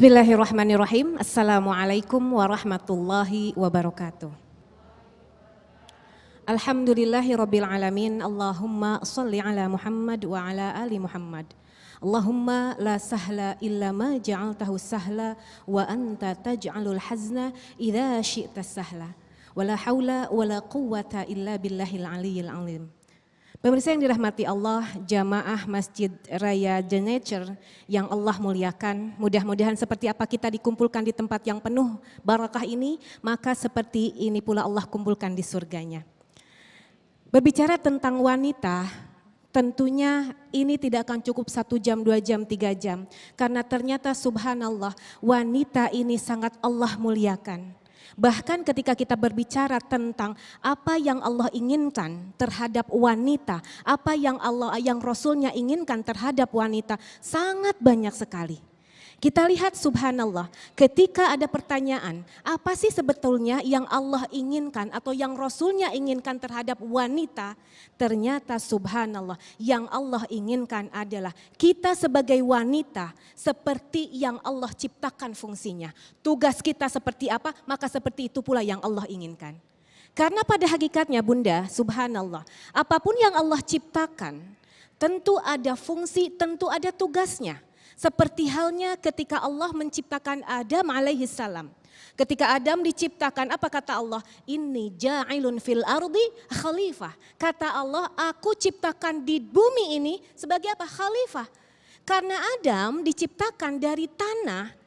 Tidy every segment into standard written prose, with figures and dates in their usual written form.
Bismillahirrahmanirrahim. Assalamualaikum warahmatullahi wabarakatuh. Alhamdulillahirabbil alamin. Allahumma shalli ala Muhammad wa ala ali Muhammad. Allahumma la sahla illa ma ja'altahu sahla wa anta taj'alul hazna idza syi'ta sahla. Wala haula wala quwwata illa billahil aliyyil azim. Pemirsa yang dirahmati Allah, jamaah Masjid Raya The Nature yang Allah muliakan, mudah-mudahan seperti apa kita dikumpulkan di tempat yang penuh barakah ini, maka seperti ini pula Allah kumpulkan di surganya. Berbicara tentang wanita, tentunya ini tidak akan cukup 1 jam, 2 jam, 3 jam. Karena ternyata subhanallah wanita ini sangat Allah muliakan. Bahkan ketika kita berbicara tentang apa yang Allah inginkan terhadap wanita, apa yang Rasulnya inginkan terhadap wanita, sangat banyak sekali. Kita lihat subhanallah, ketika ada pertanyaan, apa sih sebetulnya yang Allah inginkan atau yang Rasulnya inginkan terhadap wanita? Ternyata subhanallah, yang Allah inginkan adalah kita sebagai wanita seperti yang Allah ciptakan fungsinya. Tugas kita seperti apa, maka seperti itu pula yang Allah inginkan. Karena pada hakikatnya Bunda, subhanallah, apapun yang Allah ciptakan, tentu ada fungsi, tentu ada tugasnya. Seperti halnya ketika Allah menciptakan Adam alaihissalam. Ketika Adam diciptakan, apa kata Allah? Inni ja'ilun fil ardi khalifah. Kata Allah, aku ciptakan di bumi ini sebagai apa? Khalifah. Karena Adam diciptakan dari tanah,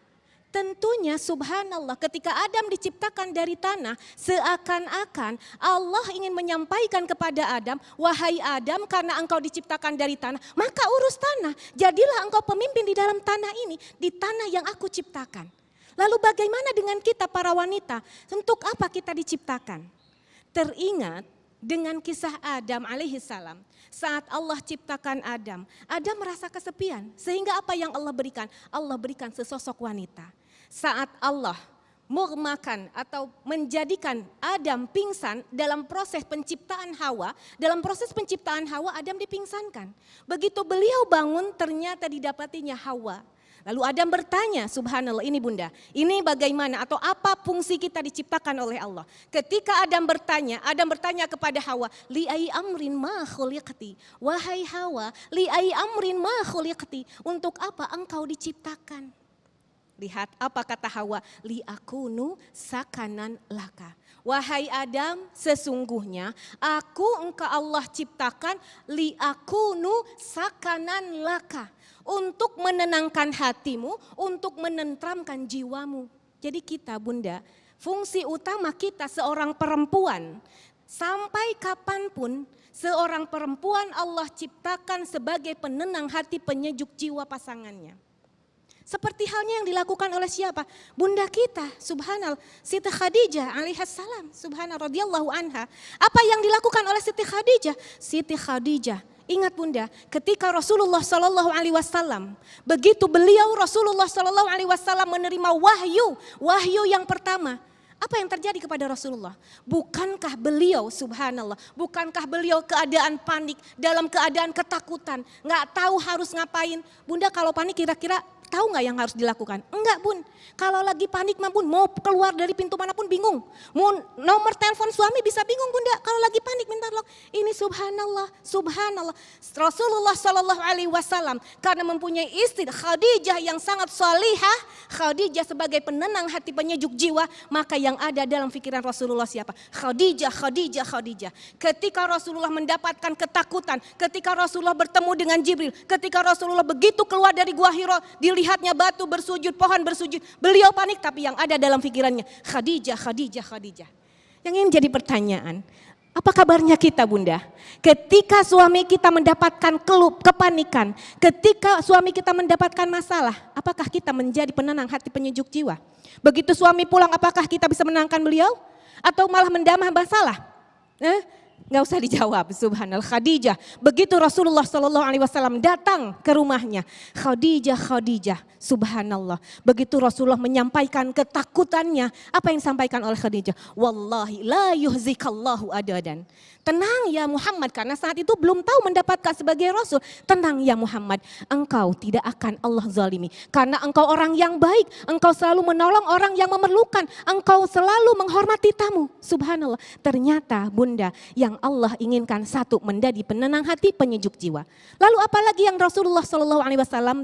tentunya subhanallah ketika Adam diciptakan dari tanah, seakan-akan Allah ingin menyampaikan kepada Adam, wahai Adam, karena engkau diciptakan dari tanah, maka urus tanah. Jadilah engkau pemimpin di dalam tanah ini, di tanah yang aku ciptakan. Lalu bagaimana dengan kita para wanita? Untuk apa kita diciptakan? Teringat dengan kisah Adam alaihissalam. Saat Allah ciptakan Adam, Adam merasa kesepian. Sehingga apa yang Allah berikan? Allah berikan sesosok wanita. Saat Allah memakan atau menjadikan Adam pingsan dalam proses penciptaan Hawa, Adam dipingsankan. Begitu beliau bangun ternyata didapatinya Hawa. Lalu Adam bertanya, subhanallah ini Bunda, ini bagaimana atau apa fungsi kita diciptakan oleh Allah. Ketika Adam bertanya kepada Hawa, li ai amrin ma khuliqti, wahai Hawa, li ai amrin ma khuliqti, untuk apa engkau diciptakan? Lihat apa kata Hawa, li akunu sakanan laka. Wahai Adam, sesungguhnya engkau Allah ciptakan li akunu sakanan laka. Untuk menenangkan hatimu, untuk menenteramkan jiwamu. Jadi kita Bunda, fungsi utama kita seorang perempuan, sampai kapanpun seorang perempuan Allah ciptakan sebagai penenang hati, penyejuk jiwa pasangannya. Seperti halnya yang dilakukan oleh siapa? Bunda kita, subhanallah, Siti Khadijah alaihassalam, subhanallah radhiyallahu anha. Apa yang dilakukan oleh Siti Khadijah? Siti Khadijah, ingat Bunda, ketika Rasulullah SAW, begitu beliau Rasulullah SAW menerima wahyu yang pertama. Apa yang terjadi kepada Rasulullah? Bukankah beliau subhanallah, bukankah beliau keadaan panik, dalam keadaan ketakutan, gak tahu harus ngapain. Bunda kalau panik kira-kira tahu nggak yang harus dilakukan? Enggak Bun, kalau lagi panik mah Bun, mau keluar dari pintu manapun bingung. Mau nomor telepon suami bisa bingung Bunda, kalau lagi panik minta tolong. Ini subhanallah, Rasulullah SAW karena mempunyai istri Khadijah yang sangat salihah, Khadijah sebagai penenang hati, penyejuk jiwa, maka yang ada dalam pikiran Rasulullah siapa? Khadijah. Ketika Rasulullah mendapatkan ketakutan, ketika Rasulullah bertemu dengan Jibril, ketika Rasulullah begitu keluar dari Gua Hira, dilihatnya batu bersujud, pohon bersujud. Beliau panik tapi yang ada dalam pikirannya Khadijah. Yang ini jadi pertanyaan, apa kabarnya kita Bunda? Ketika suami kita mendapatkan kepanikan, ketika suami kita mendapatkan masalah, apakah kita menjadi penenang hati, penyejuk jiwa? Begitu suami pulang, apakah kita bisa menenangkan beliau? Atau malah mendamah masalah? Nggak usah dijawab, subhanallah. Khadijah, begitu Rasulullah SAW datang ke rumahnya, Khadijah, subhanallah. Begitu Rasulullah menyampaikan ketakutannya, apa yang disampaikan oleh Khadijah? Wallahi la yuhzikallahu adadan. Tenang ya Muhammad, karena saat itu belum tahu mendapatkan sebagai Rasul. Tenang ya Muhammad, engkau tidak akan Allah zalimi. Karena engkau orang yang baik, engkau selalu menolong orang yang memerlukan, engkau selalu menghormati tamu. Subhanallah, ternyata bunda yang Allah inginkan satu, menjadi penenang hati, penyejuk jiwa. Lalu apalagi yang Rasulullah SAW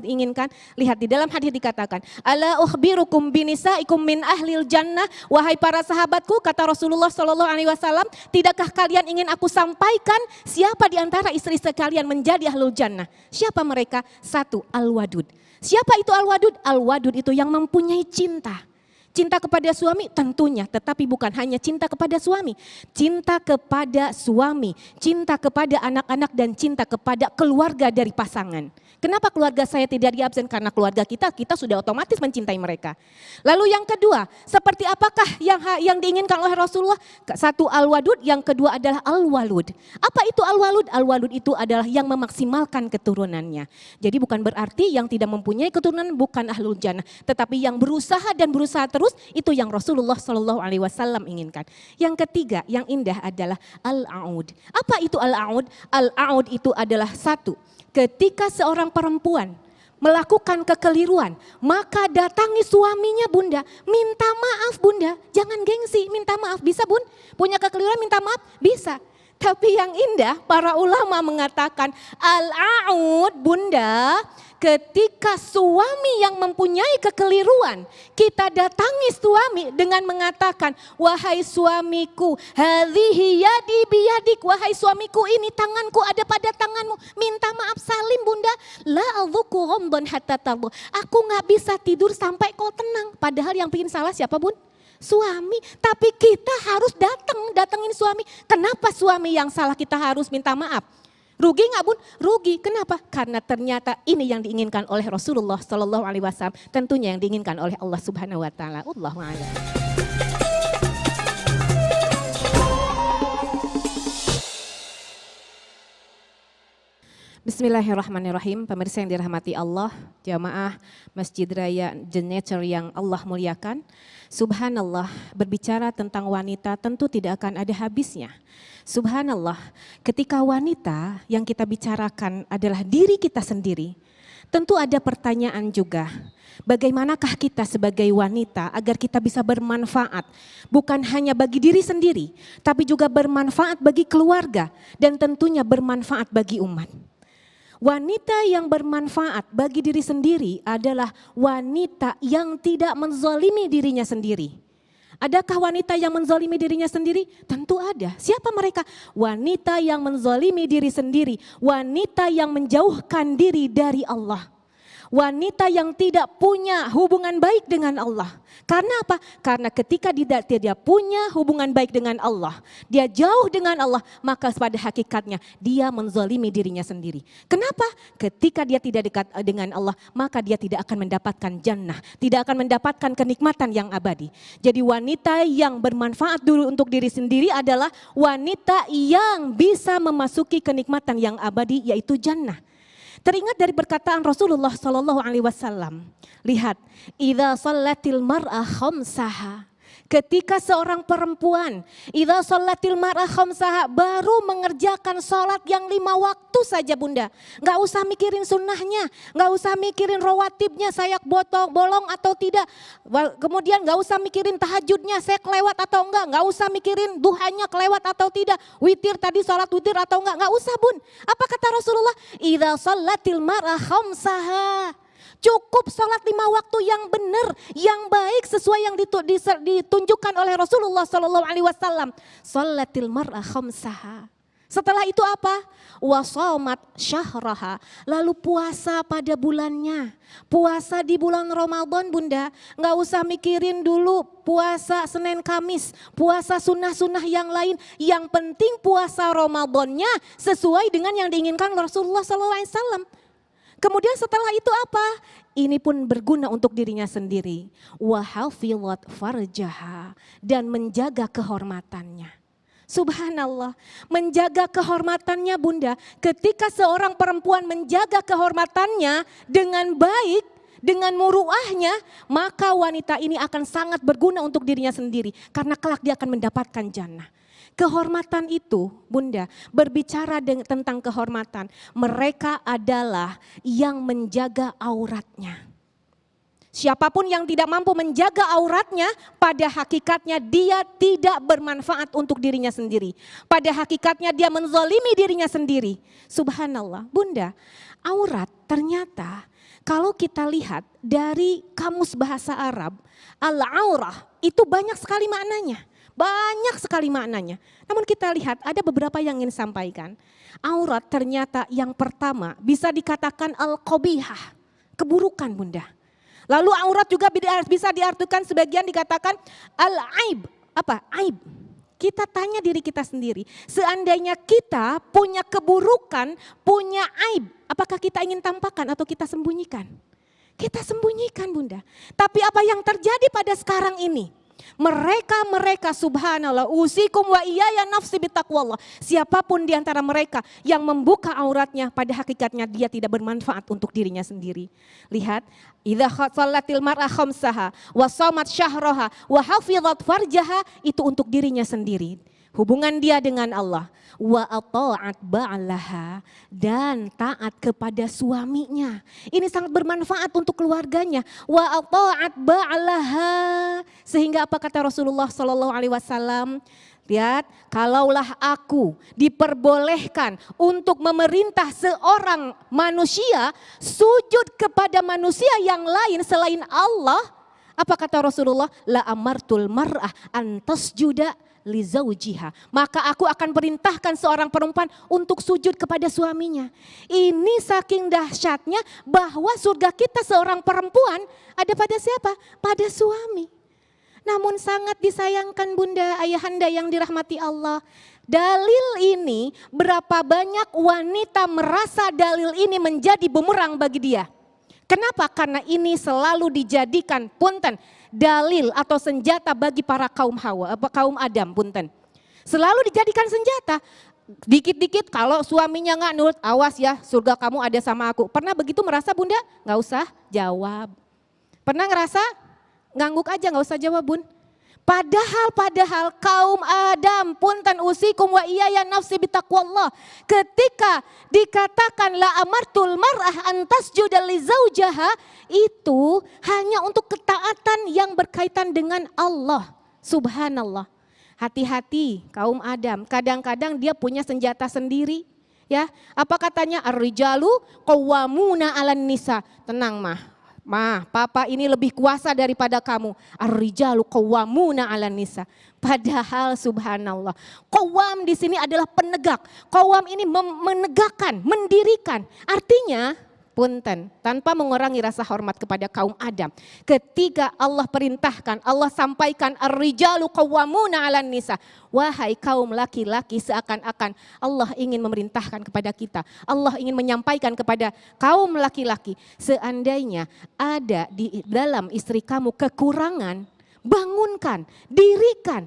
inginkan? Lihat di dalam hadis dikatakan, ala ukhbirukum binisaikum min ahlil jannah. Wahai para sahabatku, kata Rasulullah SAW, tidakkah kalian ingin aku sampaikan siapa di antara istri-istri kalian menjadi ahlul jannah? Siapa mereka? Satu, al-wadud. Siapa itu al-wadud? Al-wadud itu yang mempunyai cinta. Cinta kepada suami tentunya, tetapi bukan hanya cinta kepada suami. Cinta kepada suami, cinta kepada anak-anak dan cinta kepada keluarga dari pasangan. Kenapa keluarga saya tidak diabsen? Karena keluarga kita sudah otomatis mencintai mereka. Lalu yang kedua, seperti apakah yang diinginkan oleh Rasulullah? Satu al-wadud, yang kedua adalah al-walud. Apa itu al-walud? Al-walud itu adalah yang memaksimalkan keturunannya. Jadi bukan berarti yang tidak mempunyai keturunan bukan ahlul jannah, tetapi yang berusaha dan berusaha terus itu yang Rasulullah SAW inginkan. Yang ketiga, yang indah adalah al-aud. Apa itu al-aud? Al-aud itu adalah satu, ketika seorang perempuan melakukan kekeliruan, maka datangi suaminya bunda, minta maaf bunda, jangan gengsi, minta maaf. Bisa bun? Punya kekeliruan minta maaf? Bisa. Tapi yang indah para ulama mengatakan al-aud bunda, ketika suami yang mempunyai kekeliruan, kita datangi suami dengan mengatakan, wahai suamiku, hadhihi yadi biyadik, wahai suamiku ini tanganku ada pada tanganmu, minta maaf salim bunda, la adzuku ghamdan hatta tardu. Aku gak bisa tidur sampai kau tenang, padahal yang bikin salah siapa bun? Suami, tapi kita harus datengin suami. Kenapa suami yang salah kita harus minta maaf? Rugi nggak bun? Rugi. Kenapa? Karena ternyata ini yang diinginkan oleh Rasulullah SAW. Tentunya yang diinginkan oleh Allah Subhanahu Wa Taala. Allahu a'lam. Bismillahirrahmanirrahim. Pemirsa yang dirahmati Allah, jamaah Masjid Raya Genecer yang Allah muliakan. Subhanallah, berbicara tentang wanita tentu tidak akan ada habisnya. Subhanallah, ketika wanita yang kita bicarakan adalah diri kita sendiri, tentu ada pertanyaan juga. Bagaimanakah kita sebagai wanita agar kita bisa bermanfaat, bukan hanya bagi diri sendiri, tapi juga bermanfaat bagi keluarga dan tentunya bermanfaat bagi umat. Wanita yang bermanfaat bagi diri sendiri adalah wanita yang tidak menzalimi dirinya sendiri. Adakah wanita yang menzalimi dirinya sendiri? Tentu ada. Siapa mereka? Wanita yang menzalimi diri sendiri, wanita yang menjauhkan diri dari Allah. Wanita yang tidak punya hubungan baik dengan Allah. Karena apa? Karena ketika dia tidak punya hubungan baik dengan Allah, dia jauh dengan Allah, maka pada hakikatnya dia menzalimi dirinya sendiri. Kenapa? Ketika dia tidak dekat dengan Allah, maka dia tidak akan mendapatkan jannah, tidak akan mendapatkan kenikmatan yang abadi. Jadi wanita yang bermanfaat dulu untuk diri sendiri adalah wanita yang bisa memasuki kenikmatan yang abadi, yaitu jannah. Teringat dari perkataan Rasulullah SAW. Lihat, idza shallatil mar'ah khamsaha. Ketika seorang perempuan, idza shallatil mar'ah khamsaha, baru mengerjakan sholat yang 5 waktu saja bunda. Gak usah mikirin sunnahnya, gak usah mikirin rawatibnya, saya bolong atau tidak. Kemudian gak usah mikirin tahajudnya, saya kelewat atau enggak. Gak usah mikirin duhanya kelewat atau tidak. Witir tadi sholat witir atau enggak, gak usah bun. Apa kata Rasulullah? Idza shallatil mar'ah khamsaha. Cukup sholat 5 waktu yang benar, yang baik sesuai yang ditunjukkan oleh Rasulullah SAW. Sholatil mar'ah khamsaha. Setelah itu apa? Wasomat syahraha. Lalu puasa pada bulannya. Puasa di bulan Ramadan bunda. Gak usah mikirin dulu puasa Senin Kamis. Puasa sunnah-sunnah yang lain. Yang penting puasa Ramadannya sesuai dengan yang diinginkan Rasulullah SAW. Kemudian setelah itu apa? Ini pun berguna untuk dirinya sendiri. Wa hafizat farjaha, dan menjaga kehormatannya. Subhanallah, menjaga kehormatannya Bunda. Ketika seorang perempuan menjaga kehormatannya dengan baik, dengan muruahnya, maka wanita ini akan sangat berguna untuk dirinya sendiri. Karena kelak dia akan mendapatkan jannah. Kehormatan itu, Bunda, berbicara tentang kehormatan. Mereka adalah yang menjaga auratnya. Siapapun yang tidak mampu menjaga auratnya, pada hakikatnya dia tidak bermanfaat untuk dirinya sendiri. Pada hakikatnya dia menzalimi dirinya sendiri. Subhanallah, Bunda, aurat ternyata kalau kita lihat dari kamus bahasa Arab, al-aurah itu banyak sekali maknanya. Banyak sekali maknanya. Namun kita lihat ada beberapa yang ingin sampaikan. Aurat ternyata yang pertama bisa dikatakan al-qabihah, keburukan Bunda. Lalu aurat juga bisa diartikan sebagian dikatakan al-aib. Apa? Aib. Kita tanya diri kita sendiri, seandainya kita punya keburukan, punya aib, apakah kita ingin tampakkan atau kita sembunyikan? Kita sembunyikan Bunda. Tapi apa yang terjadi pada sekarang ini? Mereka subhanallah, usikum wa iyaya nafsi bitaqwallah. Siapapun di antara mereka yang membuka auratnya, pada hakikatnya dia tidak bermanfaat untuk dirinya sendiri. Lihat, idza shallatil mar'a khamsaha wa shamat syahraha wa hafizat farjaha, itu untuk dirinya sendiri. Hubungan dia dengan Allah. Wa ata'at ba'laha, dan taat kepada suaminya. Ini sangat bermanfaat untuk keluarganya. Wa ata'at ba'laha, sehingga apa kata Rasulullah SAW? Lihat, kalaulah aku diperbolehkan untuk memerintah seorang manusia sujud kepada manusia yang lain selain Allah, apa kata Rasulullah? La amartul mar'ah antasjuda li zaujiha. Maka aku akan perintahkan seorang perempuan untuk sujud kepada suaminya. Ini saking dahsyatnya bahwa surga kita seorang perempuan ada pada siapa? Pada suami. Namun sangat disayangkan Bunda, ayahanda yang dirahmati Allah. Dalil ini, berapa banyak wanita merasa dalil ini menjadi bumerang bagi dia. Kenapa? Karena ini selalu dijadikan punten dalil atau senjata bagi para kaum kaum Adam, punten. Selalu dijadikan senjata. Dikit-dikit kalau suaminya nggak nurut, awas ya, surga kamu ada sama aku. Pernah begitu merasa Bunda? Nggak usah jawab. Pernah ngerasa? Ngangguk aja, nggak usah jawab Bun. Padahal kaum Adam, punten usikum wa iyaya nafsi bitaqwallah. Ketika dikatakan la amartul mar'ah antasjuda li zaujaha, itu hanya untuk ketaatan yang berkaitan dengan Allah. Subhanallah. Hati-hati kaum Adam, kadang-kadang dia punya senjata sendiri. Ya, apa katanya? Ar-rijalu qawwamuna 'alan nisa. Tenang mah, papa ini lebih kuasa daripada kamu. Ar-rijalu qawwamuna 'alan nisa. Padahal subhanallah, qawwam di sini adalah penegak. Qawwam ini menegakkan, mendirikan. Artinya, punten, tanpa mengurangi rasa hormat kepada kaum Adam. Ketika Allah perintahkan, Allah sampaikan ar-rijalu qawwamuna 'alan nisa. Wahai kaum laki-laki, seakan-akan Allah ingin memerintahkan kepada kita. Allah ingin menyampaikan kepada kaum laki-laki, seandainya ada di dalam istri kamu kekurangan, bangunkan, dirikan.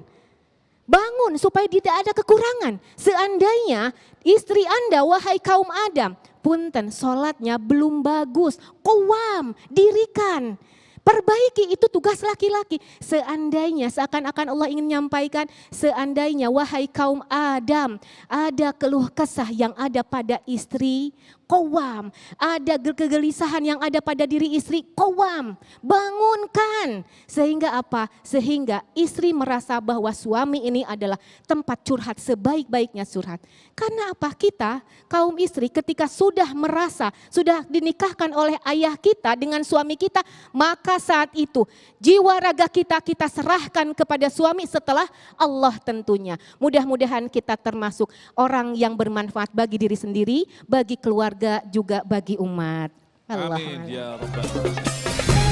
Bangun supaya tidak ada kekurangan. Seandainya istri Anda, wahai kaum Adam, punten, sholatnya belum bagus, qawwam, dirikan. Perbaiki, itu tugas laki-laki. Seandainya, seakan-akan Allah ingin menyampaikan, seandainya wahai kaum Adam, ada keluh kesah yang ada pada istri, qawwam. Ada kegelisahan yang ada pada diri istri, qawwam. Bangunkan. Sehingga apa? Sehingga istri merasa bahwa suami ini adalah tempat curhat sebaik-baiknya curhat. Karena apa? Kita, kaum istri, ketika sudah merasa, sudah dinikahkan oleh ayah kita dengan suami kita, maka saat itu jiwa raga kita serahkan kepada suami setelah Allah tentunya. Mudah-mudahan kita termasuk orang yang bermanfaat bagi diri sendiri, bagi keluarga, juga bagi umat. Amin ya Rabbal Alamin.